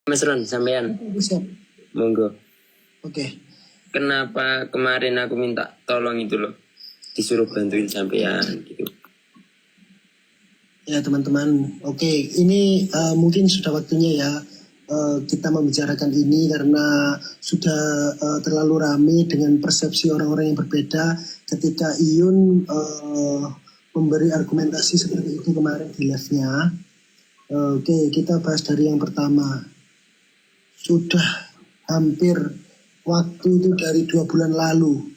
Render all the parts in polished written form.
Mas Ron, sampean. Siap. Monggo. Oke. Kenapa kemarin aku minta tolong itu loh, disuruh bantuin sampean gitu. Ya teman-teman, oke, ini mungkin sudah waktunya ya kita membicarakan ini karena sudah terlalu ramai dengan persepsi orang-orang yang berbeda ketika Iyun memberi argumentasi seperti itu kemarin di live-nya. Oke, kita bahas dari yang pertama. Sudah hampir waktu itu dari 2 bulan lalu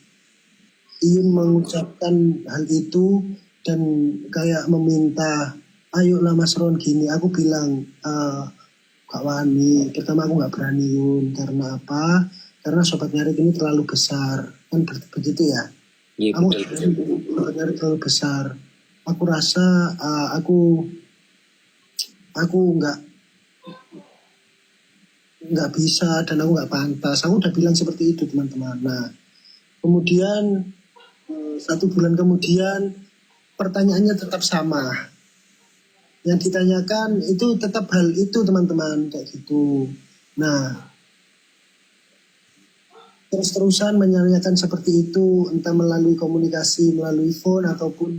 Iyun mengucapkan hal itu dan kayak meminta, ayolah Mas Ron gini. Aku bilang, Kak Wani, pertama aku gak berani Yun. Karena apa? Karena Sobat Ngarit ini terlalu besar. Kan begitu ya? Iya, Aku betul. Sobat Ngarit terlalu besar. Aku rasa aku nggak bisa dan aku nggak pantas. Aku udah bilang seperti itu teman-teman. Nah, kemudian 1 bulan kemudian pertanyaannya tetap sama. Yang ditanyakan itu tetap hal itu teman-teman, kayak gitu. Nah, terus-terusan menanyakan seperti itu, entah melalui komunikasi, melalui phone ataupun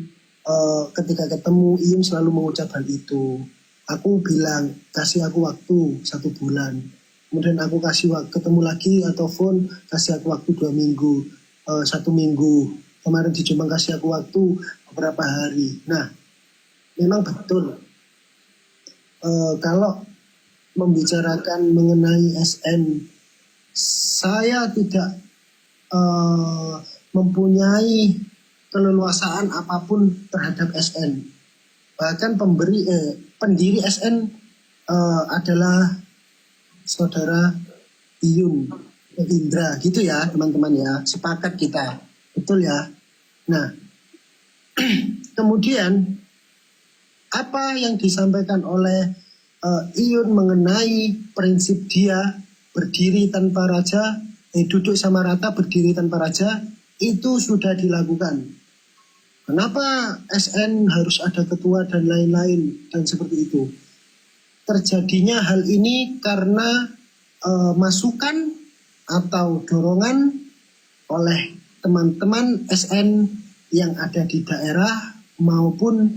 ketika ketemu Iyun selalu mengucap hal itu. Aku bilang kasih aku waktu 1 bulan. Kemudian aku kasih ketemu lagi atau phone kasih aku waktu 2 minggu, 1 minggu. Kemarin di Jombang kasih aku waktu beberapa hari. Nah, memang betul. Kalau membicarakan mengenai SN, saya tidak mempunyai keleluasaan apapun terhadap SN. Bahkan pendiri SN adalah saudara Iyun Indra, gitu ya teman-teman ya. Sepakat kita, betul ya. Nah, kemudian apa yang disampaikan oleh Iyun mengenai prinsip dia berdiri tanpa raja, duduk sama rata berdiri tanpa raja, itu sudah dilakukan. Kenapa SN harus ada ketua dan lain-lain dan seperti itu? Terjadinya hal ini karena masukan atau dorongan oleh teman-teman SN yang ada di daerah maupun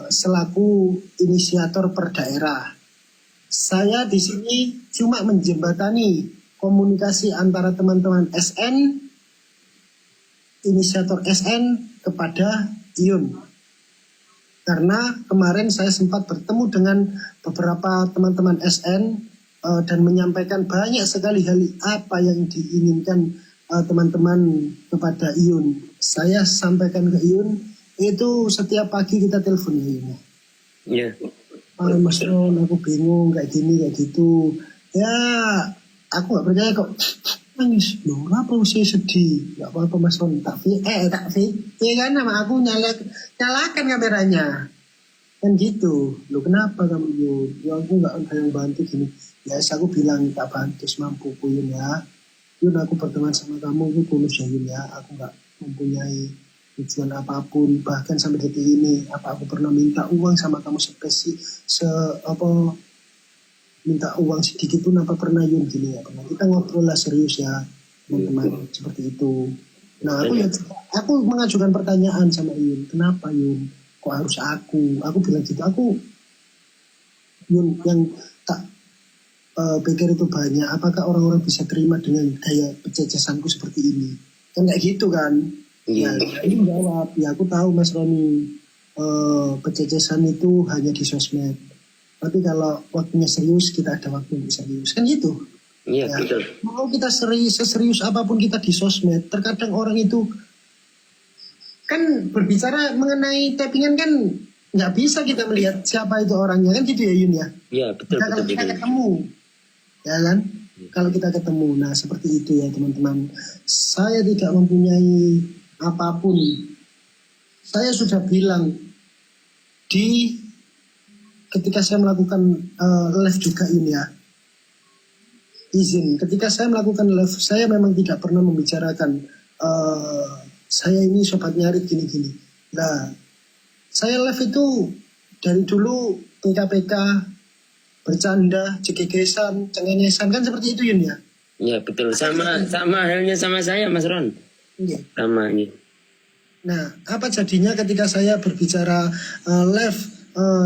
selaku inisiator per daerah. Saya di sini cuma menjembatani komunikasi antara teman-teman SN, inisiator SN kepada Iyun. Karena kemarin saya sempat bertemu dengan beberapa teman-teman SN dan menyampaikan banyak sekali hal apa yang diinginkan teman-teman kepada Iyun. Saya sampaikan ke Iyun, itu setiap pagi kita telepon ya. Iya. Mas Ron, aku bingung kayak gini kayak gitu. Ya, aku nggak percaya kok. Nangis loh, apa sih sedih? Gak apa-apa Mas Ron, tak kan nama aku nyalakan kameranya. Kan gitu. Loh kenapa kamu Yun? Ya aku nggak ada yang bantu gini. Ya aku bilang tak bantu semampu Yun ya. Yun aku berteman sama kamu itu tulus ya Yun ya. Aku nggak mempunyai tujuan apapun, bahkan sampai detik ini apa aku pernah minta uang sama kamu minta uang sedikit pun apa pernah Yun gini ya pernah. Kita ngobrol lah serius ya teman-teman seperti itu. Nah aku mengajukan pertanyaan sama Yun, kenapa Yun kok harus aku bilang gitu, aku Yun yang tak pikir itu banyak, apakah orang-orang bisa terima dengan gaya pececesanku seperti ini, kan kayak gitu kan. Ya, ini jawab, ya aku tahu Mas Roni, pececesan itu hanya di sosmed. Tapi kalau waktunya serius, kita ada waktu untuk serius. Kan gitu. Iya, ya, betul. Mau kita serius apapun kita di sosmed, terkadang orang itu kan berbicara mengenai tappingan kan nggak bisa kita melihat siapa itu orangnya. Kan gitu ya Yun ya? Iya, betul. Kalau kita ketemu, ya kan? Kalau kita ketemu, nah seperti itu ya teman-teman. Saya tidak mempunyai apapun. Saya sudah bilang ketika saya melakukan live juga ini ya, izin. Ketika saya melakukan live, saya memang tidak pernah membicarakan saya ini Sobat Ngarit gini-gini. Nah, saya live itu dari dulu PKPK bercanda, cegegesan, cengengesan, kan seperti itu Yun ya. Ya betul, sama halnya sama saya Mas Ron. Iya. Sama ini. Nah, apa jadinya ketika saya berbicara live,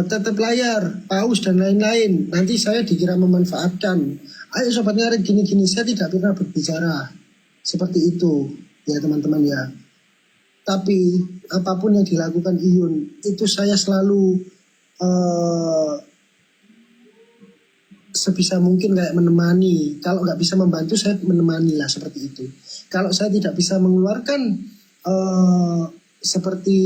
tetap layar, paus dan lain-lain, nanti saya dikira memanfaatkan. Ayo sobat ngarit gini-gini, saya tidak pernah berbicara seperti itu, ya teman-teman ya. Tapi apapun yang dilakukan Iyun, itu saya selalu sebisa mungkin kayak menemani. Kalau nggak bisa membantu, saya menemani lah seperti itu. Kalau saya tidak bisa mengeluarkan seperti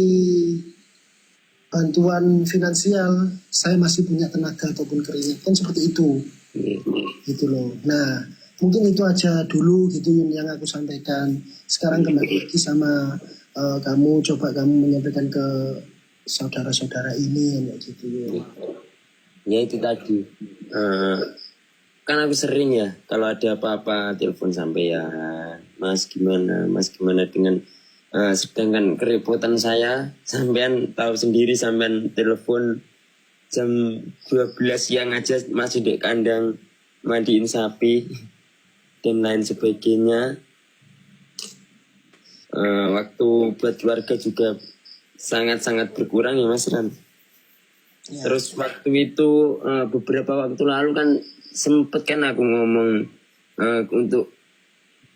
bantuan finansial, saya masih punya tenaga ataupun keringat, kan seperti itu, gitu loh. Nah, mungkin itu aja dulu gitu yang aku sampaikan. Sekarang kembali lagi sama kamu, coba kamu menyampaikan ke saudara-saudara ini yang kayak gitu. Ya itu tadi. Kan aku sering ya kalau ada apa-apa telepon sampean, Mas gimana dengan sedangkan kerepotan saya, sampean tahu sendiri, sampean telepon jam 12 siang aja masih di kandang mandiin sapi dan lain sebagainya. Waktu buat keluarga juga sangat-sangat berkurang ya Mas Ran. Ya. Terus waktu itu beberapa waktu lalu kan sempet kan aku ngomong untuk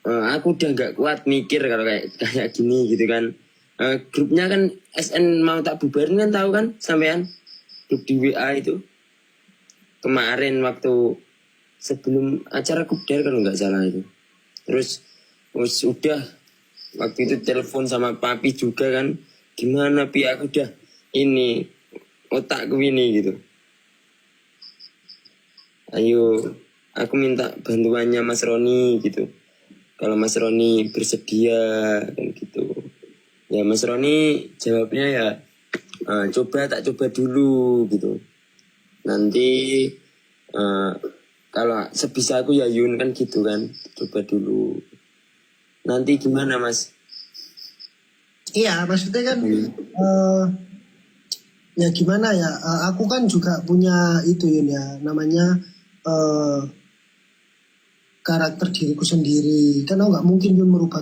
aku udah nggak kuat mikir kalau kayak gini gitu kan. Grupnya kan SN mau tak bubarin kan, tahu kan sampean, grup di WA itu kemarin waktu sebelum acara Kubdar kalau nggak salah itu. Terus udah waktu itu telepon sama papi juga kan, gimana Pi, aku udah ini otakku ini gitu. Ayo aku minta bantuannya Mas Roni gitu. Kalau Mas Roni bersedia kan gitu. Ya Mas Roni jawabnya ya tak coba dulu gitu. Nanti kalau sebisa aku ya Yun kan gitu kan, coba dulu. Nanti gimana Mas? Iya maksudnya kan ya gimana ya, aku kan juga punya itu Yun ya, namanya karakter diriku sendiri. Kan aku nggak mungkin Yun merubah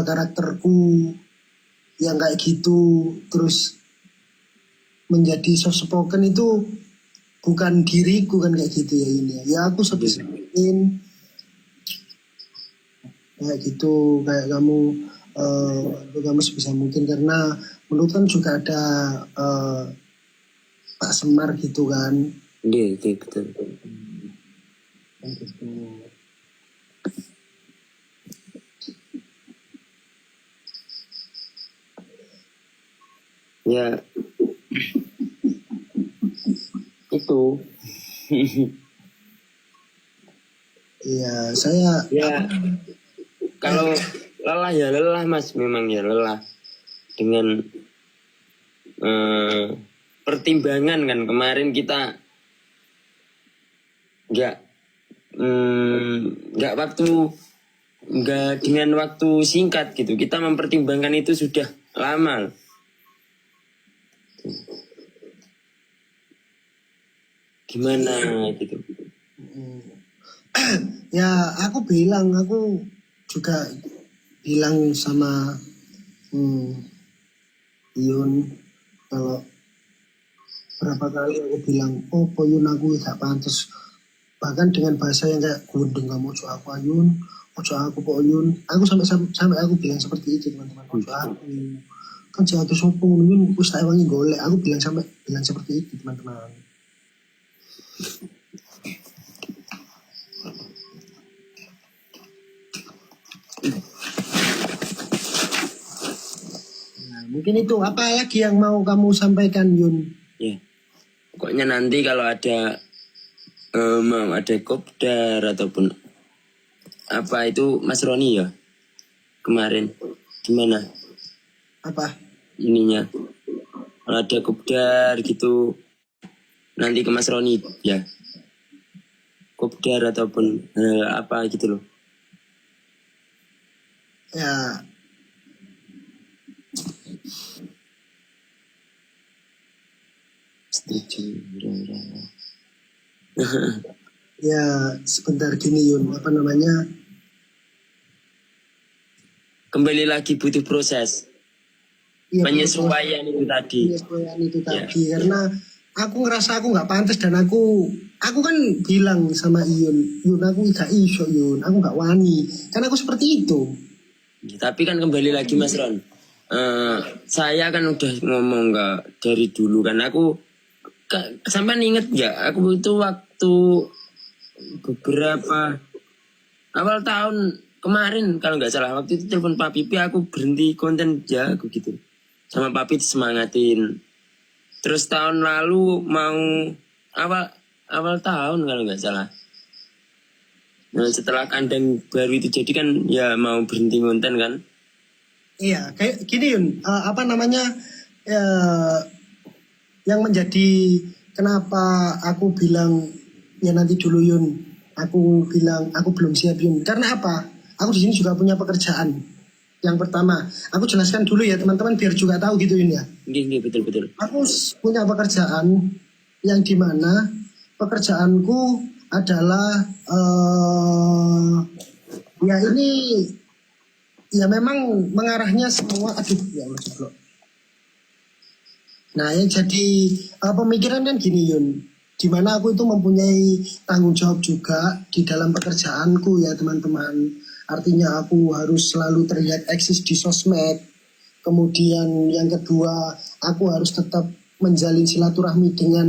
karakterku yang kayak gitu terus menjadi soft spoken. Itu bukan diriku kan kayak gitu ya ini ya aku sebisa mungkin kayak gitu, kayak kamu sebisa mungkin, karena menurut kan juga ada Pak Semar gitu kan. Iya betul. Kan gitu. Ya itu. Iya saya Ya kalau lelah ya lelah Mas, memang ya lelah dengan pertimbangan kan. Kemarin kita nggak dengan waktu singkat gitu, kita mempertimbangkan itu sudah lama. Gimana gitu. ya aku juga bilang sama Yun, kalau berapa kali aku bilang, oh Yun aku gak pantas, bahkan dengan bahasa yang kayak gundeng, kamu ojo aku Ayun, ojo aku kok Yun, aku sampai aku bilang seperti itu teman-teman, ojo aku kan jatuh sopung Yun wis tak wangi golek, aku bilang seperti itu teman-teman. Nah, mungkin itu, apa lagi yang mau kamu sampaikan Yun? Ya pokoknya nanti kalau ada mau ada kopdar ataupun apa itu Mas Roni ya kemarin gimana Apa ininya, kalau ada kopdar gitu nanti ke Mas Roni ya, kopdar ataupun apa gitu loh ya. setuju. Ya sebentar gini Yun, apa namanya? Kembali lagi butuh proses. Iya, Penyesuaian itu tadi. penyesuaian itu Ya. tadi karena aku ngerasa aku nggak pantas dan aku kan bilang sama Yun aku gak iso Yun, aku nggak wani, karena aku seperti itu. Tapi kan kembali lagi Mas Ron. Saya kan udah ngomong nggak dari dulu kan aku sampai inget nggak aku itu waktu beberapa awal tahun kemarin kalau nggak salah waktu itu telepon Pak Pipi aku berhenti konten jago gitu sama Pak Pipi semangatin. Terus tahun lalu mau awal tahun kalau nggak salah. Nah setelah kandang baru itu jadi kan ya mau berhenti konten kan. Iya, kayak gini Yun, apa namanya, yang menjadi kenapa aku bilang ya nanti dulu Yun, aku bilang aku belum siap Yun, karena apa? Aku di sini juga punya pekerjaan. Yang pertama, aku jelaskan dulu ya teman-teman biar juga tahu gitu Yun ya. Iya betul. Aku punya pekerjaan yang dimana pekerjaanku adalah ya ini ya memang mengarahnya semua aduh ya Allah jeblok. Nah yang jadi pemikiran kan gini Yun, dimana aku itu mempunyai tanggung jawab juga di dalam pekerjaanku ya teman-teman. Artinya aku harus selalu terlihat eksis di sosmed. Kemudian yang kedua, aku harus tetap menjalin silaturahmi dengan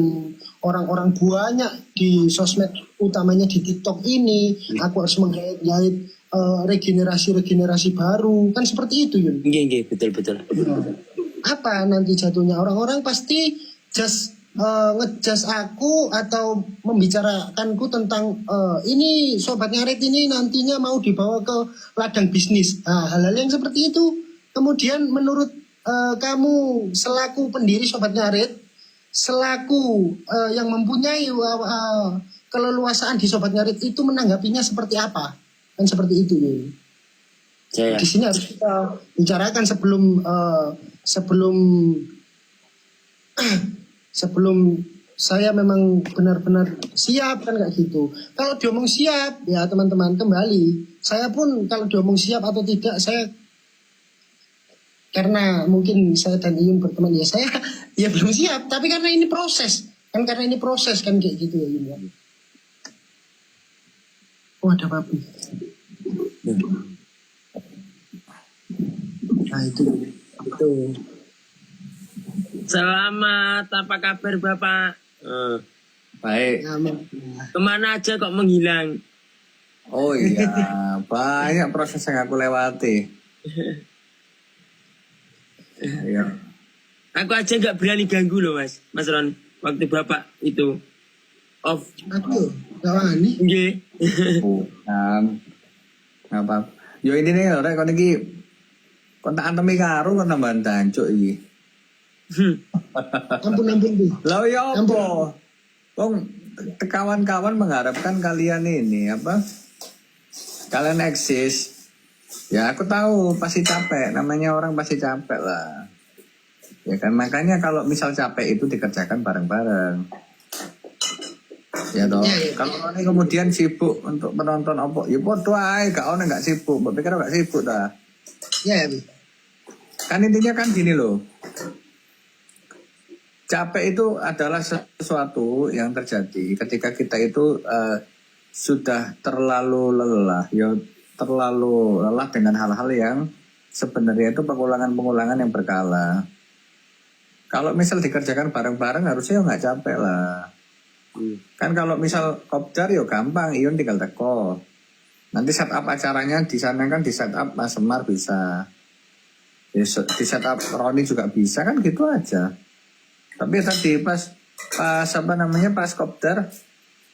orang-orang banyak di sosmed, utamanya di TikTok ini. Aku harus menggait-gait regenerasi baru. Kan seperti itu, Yun. Iya betul. Apa nanti jatuhnya? Orang-orang pasti just ngejas aku atau membicarakanku tentang ini Sobat Ngarit ini nantinya mau dibawa ke ladang bisnis. Nah, hal-hal yang seperti itu. Kemudian menurut kamu selaku pendiri Sobat Ngarit, selaku yang mempunyai keleluasaan di Sobat Ngarit itu menanggapinya seperti apa? Kan seperti itu. Saya Di sini harus kita bicarakan sebelum saya memang benar-benar siap kan kayak gitu. Kalau diomong siap ya teman-teman kembali. Saya pun kalau diomong siap atau tidak saya karena mungkin saya dan Iyun berteman ya saya ya belum siap. Tapi karena ini proses kan kayak gitu ya Iyun ya. Oh ada papi. Nah itu. selamat, apa kabar Bapak? Baik. Kemana aja kok menghilang? Oh iya, banyak proses yang aku lewati. Iya. Aku aja nggak berani ganggu loh Mas Ron. Waktu Bapak itu off. Aku kawan ini. Nggih. Bukan. Apa? Yo ini nih, rek kon iki kontak antemi karo kon tambahan dancuk iki. Ampun tuh. Lah ya apa? Wong kawan-kawan mengharapkan kalian ini apa? Kalian eksis. Ya aku tahu pasti capek, namanya orang pasti capek lah. Ya kan makanya kalau misal capek itu dikerjakan bareng-bareng. Ya toh. Kalau ini kemudian sibuk untuk menonton apa? Ya podo ae, gak ono gak sibuk. Mbak pikir gak sibuk dah. Ya, Kan intinya kan gini loh. Capek itu adalah sesuatu yang terjadi ketika kita itu sudah terlalu lelah, ya terlalu lelah dengan hal-hal yang sebenarnya itu pengulangan-pengulangan yang berkala. Kalau misal dikerjakan bareng-bareng harusnya nggak capek lah. Kan kalau misal kopdar ya gampang, Ion tinggal teko. Nanti setup acaranya di sana kan di setup Mas Semar bisa, di setup Roni juga bisa kan gitu aja. Tapi tadi pas kopdar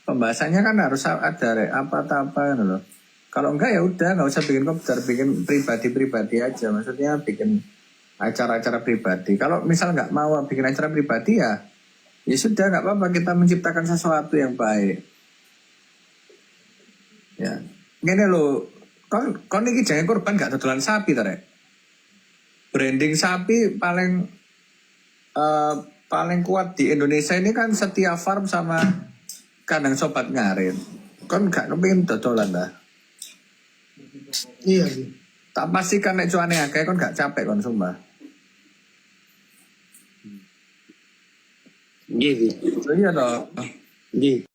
pembahasannya kan harus ada apa gitu loh. Kalau enggak ya udah nggak usah bikin kopdar, bikin pribadi aja. Maksudnya bikin acara-acara pribadi. Kalau misal nggak mau bikin acara pribadi ya sudah nggak apa-apa, kita menciptakan sesuatu yang baik. Ya, gini loh, kon ini jangan korban gak dodolan sapi, Tarek. Branding sapi paling paling kuat di Indonesia ini kan Setia Farm sama kandang Sobat Ngarit. Kon gak kepingin dodolan dah. Iya sih. Tak pastikan nek cuane akeh kon gak capek kon sumpah. Nggih, Bi. Iya toh. Nggih.